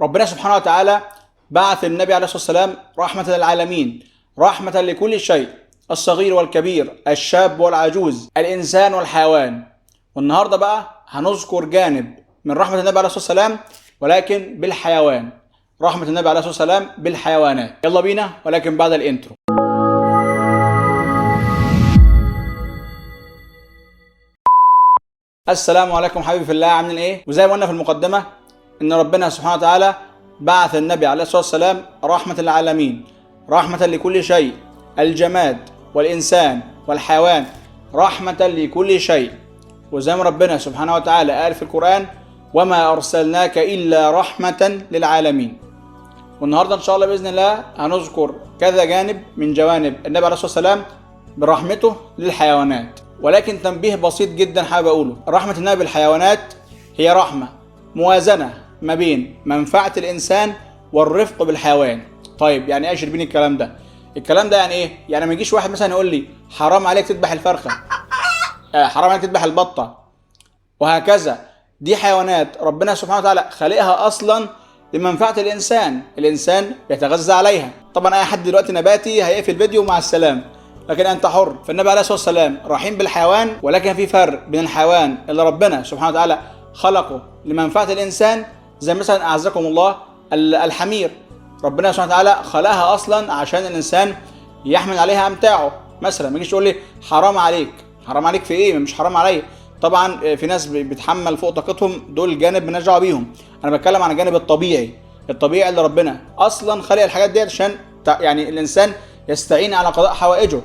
ربنا سبحانه وتعالى بعث النبي عليه الصلاة والسلام رحمة للعالمين، رحمة لكل شيء، الصغير والكبير، الشاب والعجوز، الإنسان والحيوان. والنهاردة بقى هنذكر جانب من رحمة النبي عليه الصلاة والسلام ولكن بالحيوان، رحمة النبي عليه الصلاة والسلام بالحيوانات. يلا بينا، ولكن بعد الانترو. السلام عليكم حبيبي في الله، عاملين ايه؟ وزي ما قلنا في المقدمة ان ربنا سبحانه وتعالى بعث النبي عليه الصلاة والسلام رحمة للعالمين، رحمة لكل شيء، الجماد والإنسان والحيوان، رحمة لكل شيء. وزي ما ربنا سبحانه وتعالى قال في القرآن: وما أرسلناك إلا رحمة للعالمين. والنهاردة إن شاء الله بإذن الله هنذكر كذا جانب من جوانب النبي عليه الصلاة والسلام برحمته للحيوانات. ولكن تنبيه بسيط جدا حابب أقوله: رحمة النبي بالحيوانات هي رحمة موازنة ما بين منفعة الإنسان والرفق بالحيوان. طيب يعني ايه شربين الكلام ده؟ الكلام ده يعني ايه؟ يعني ما يجيش واحد مثلا يقول لي حرام عليك تذبح الفرخة، حرام عليك تذبح البطة، وهكذا. دي حيوانات ربنا سبحانه وتعالى خلقها اصلا لمنفعة الانسان بيتغذى عليها. طبعا اي حد دلوقتي نباتي هيقفل الفيديو مع السلام، لكن انت حر. فالنبي عليه الصلاة والسلام رحيم بالحيوان، ولكن في فرق بين الحيوان اللي ربنا سبحانه وتعالى خلقه لمنفعة الانسان، زي مثلا اعزكم الله الحمير، ربنا سبحانه وتعالى خلقها اصلا عشان الانسان يحمل عليها امتاعه. مثلا ما يجيش تقول لي حرام عليك. حرام عليك في ايه؟ مش حرام عليا. طبعا في ناس بتحمل فوق طاقتهم، دول جانب مالناش دعوه بيهم. انا بتكلم عن الجانب الطبيعي اللي ربنا اصلا خلق الحاجات دي عشان يعني الانسان يستعين على قضاء حوائجه.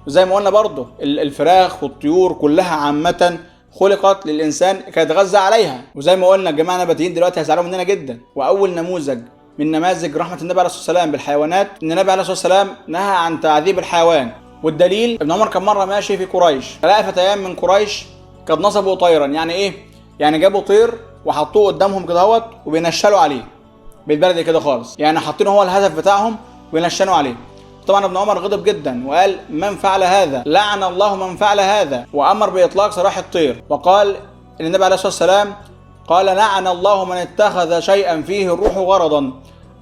زي ما قلنا برضه الفراخ والطيور كلها عامه خلقت للانسان كي يتغذى عليها. وزي ما قلنا الجماعه النباتيين دلوقتي هيزعلوا مننا جدا. واول نموذج من نماذج رحمة النبي عليه الصلاة والسلام بالحيوانات ان النبي عليه الصلاة والسلام نهى عن تعذيب الحيوان. والدليل ابن عمر كان مرة ماشي في قريش، فلقى فتيان من قريش قد نصبوا طيرا. يعني ايه؟ يعني جابوا طير وحطوه قدامهم كده اهوت وبينشلوا عليه، بالبلدي كده خالص، يعني حاطينه هو الهدف بتاعهم وينشنوا عليه. طبعا ابن عمر غضب جدا وقال: من فعل هذا لعن الله من فعل هذا، وامر باطلاق سراح الطير. وقال ان النبي عليه الصلاة والسلام قال: لعن الله من اتخذ شيئا فيه الروح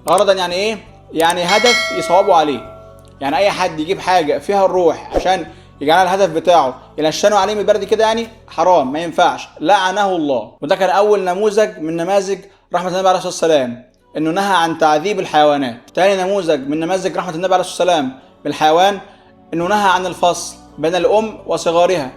غرضا يعني ايه؟ يعني هدف يصوبوا عليه. يعني اي حد يجيب حاجه فيها الروح عشان يجعلها الهدف بتاعه يلشنوا عليه من البرد كده، يعني حرام، ما ينفعش، لعنه الله. وده كان اول نموذج من نماذج رحمه النبي عليه الصلاه والسلام، انه نهى عن تعذيب الحيوانات. ثاني نموذج من نماذج رحمه النبي عليه الصلاه والسلام بالحيوان انه نهى عن الفصل بين الام وصغارها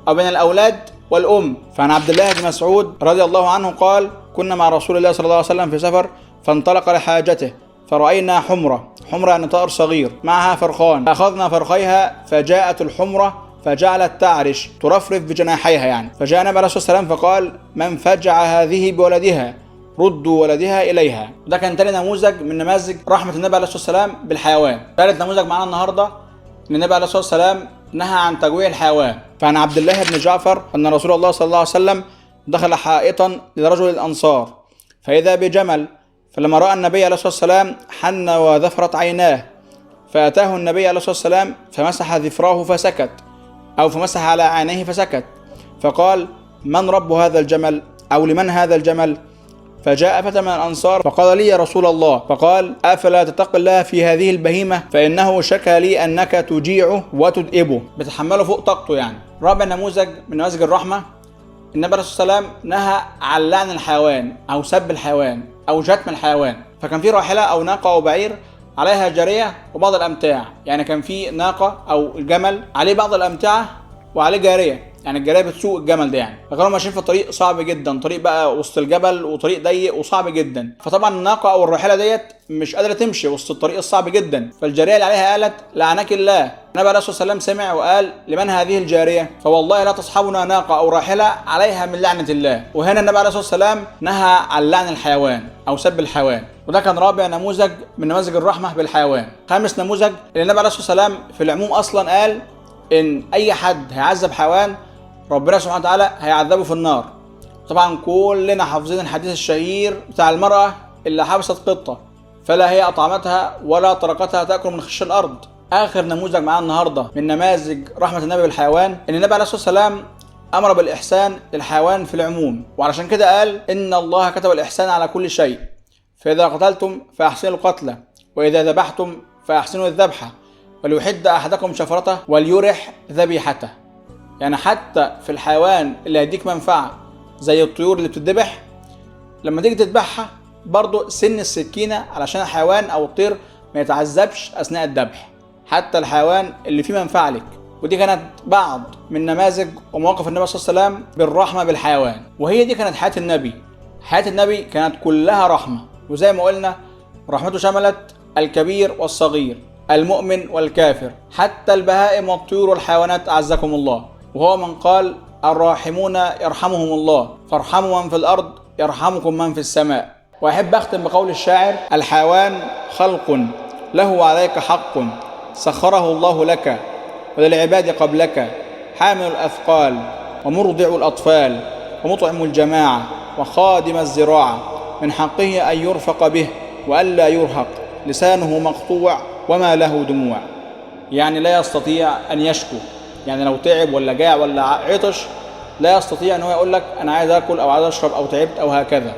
او بين الاولاد والام. فعن عبد الله بن مسعود رضي الله عنه قال: كنا مع رسول الله صلى الله عليه وسلم في سفر، فانطلق لحاجته فرأينا حمرة يعني طائر صغير معها فرخان، فأخذنا فرخيها فجاءت الحمرة فجعلت تعرش ترفرف بجناحيها يعني. فجاء النبي عليه الصلاة والسلام فقال: من فجع هذه بولدها ردوا ولدها إليها. ده كان تاني نموذج من نماذج رحمة النبي عليه الصلاة والسلام بالحيوان. ثالث نموذج معنا النهاردة ان النبي عليه الصلاة والسلام نهى عن تجويع الحيوان. فعن عبد الله بن جعفر أن رسول الله صلى الله عليه وسلم دخل حائطا لرجل الأنصار فإذا بجمل، فلما رأى النبي عليه الصلاة والسلام حن وذفرت عيناه، فأتاه النبي عليه الصلاة والسلام فمسح ذفراه فسكت، أو فمسح على عينيه فسكت، فقال: من رب هذا الجمل؟ أو لمن هذا الجمل؟ فجاء فتى من الأنصار فقال: لي يا رسول الله. فقال: أفلا تتقي الله في هذه البهيمة؟ فإنه شكى لي أنك تجيعه وتدئبه، بتحمله فوق طاقته يعني. رابع نموذج من نماذج الرحمة، النبي عليه الصلاة والسلام نهى عن لعن الحيوان أو سب الحيوان أو شتم الحيوان. فكان في راحلة أو ناقة أو بعير عليها جارية وبعض الأمتاع، يعني كان في ناقة أو الجمل عليه بعض الأمتعة وعليه جارية، يعني الجارية بتسوق الجمل ده يعني. فكانوا ماشيين في طريق صعب جدا، طريق بقى وسط الجبل وطريق ضيق وصعب جدا. فطبعا الناقة أو الراحلة ديت مش قادرة تمشي وسط الطريق الصعب جدا، فالجارية اللي عليها قالت: لعنك الله. النبي عليه الصلاة والسلام سمع وقال: لمن هذه الجارية؟ فوالله لا تصحبنا ناقة أو راحلة عليها من لعنة الله. وهنا النبي عليه الصلاة والسلام نهى عن لعن الحيوان أو سب الحيوان. وده كان رابع نموذج من نماذج الرحمة بالحيوان. خامس نموذج اللي النبي عليه الصلاة والسلام في العموم أصلا قال إن أي حد هيعذب حيوان ربنا سبحانه وتعالى هيعذبه في النار. طبعا كلنا حافظين الحديث الشهير بتاع المرأة اللي حبست قطة فلا هي أطعمتها ولا تركتها تأكل من خش الأرض. آخر نموذج معانا النهاردة من نماذج رحمة النبي بالحيوان إن النبي عليه الصلاة والسلام أمر بالإحسان للحيوان في العموم، وعلشان كده قال: إن الله كتب الإحسان على كل شيء، فإذا قتلتم فأحسنوا القتلى، وإذا ذبحتم فأحسنوا الذبحة، وليحد أحدكم شفرته وليرح ذبيحته. يعني حتى في الحيوان اللي هيديك منفعة زي الطيور اللي بتذبح، لما تيجي تذبحها برضو سن السكينة علشان الحيوان أو الطير ما يتعذبش أثناء الذبح، حتى الحيوان اللي فيه منفعة لك. ودي كانت بعض من نماذج ومواقف النبي صلى الله عليه وسلم بالرحمة بالحيوان، وهي دي كانت حياة النبي. حياة النبي كانت كلها رحمة، وزي ما قلنا رحمته شملت الكبير والصغير، المؤمن والكافر، حتى البهائم والطيور والحيوانات أعزكم الله. وهو من قال الراحمون يرحمهم الله، فارحموا من في الأرض يرحمكم من في السماء. وأحب أختم بقول الشاعر: الحيوان خلق له عليك حق، سخره الله لك وللعباد قبلك، حامل الأثقال ومرضع الأطفال ومطعم الجماعة وخادم الزراعة، من حقه أن يرفق به وألا يرهق، لسانه مقطوع وما له دموع. يعني لا يستطيع أن يشكو، يعني لو تعب ولا جاع ولا عطش لا يستطيع أن هو يقول لك أنا عايز أكل أو عايز أشرب أو تعبت أو هكذا.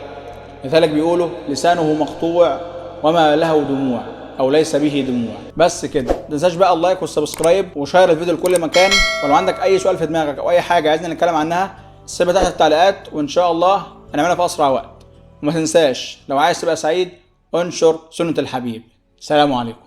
لذلك بيقولوا لسانه مقطوع وما له دموع، أو ليس به دموع. بس كده، متنساش بقى اللايك والسبسكرايب وشير الفيديو لكل مكان. ولو عندك أي سؤال في دماغك أو أي حاجة عايزنا نتكلم عنها سيبها تحت التعليقات، وإن شاء الله هنعملها في أسرع وقت. وما تنساش لو عايز تبقى سعيد انشر سنة الحبيب. سلام عليكم.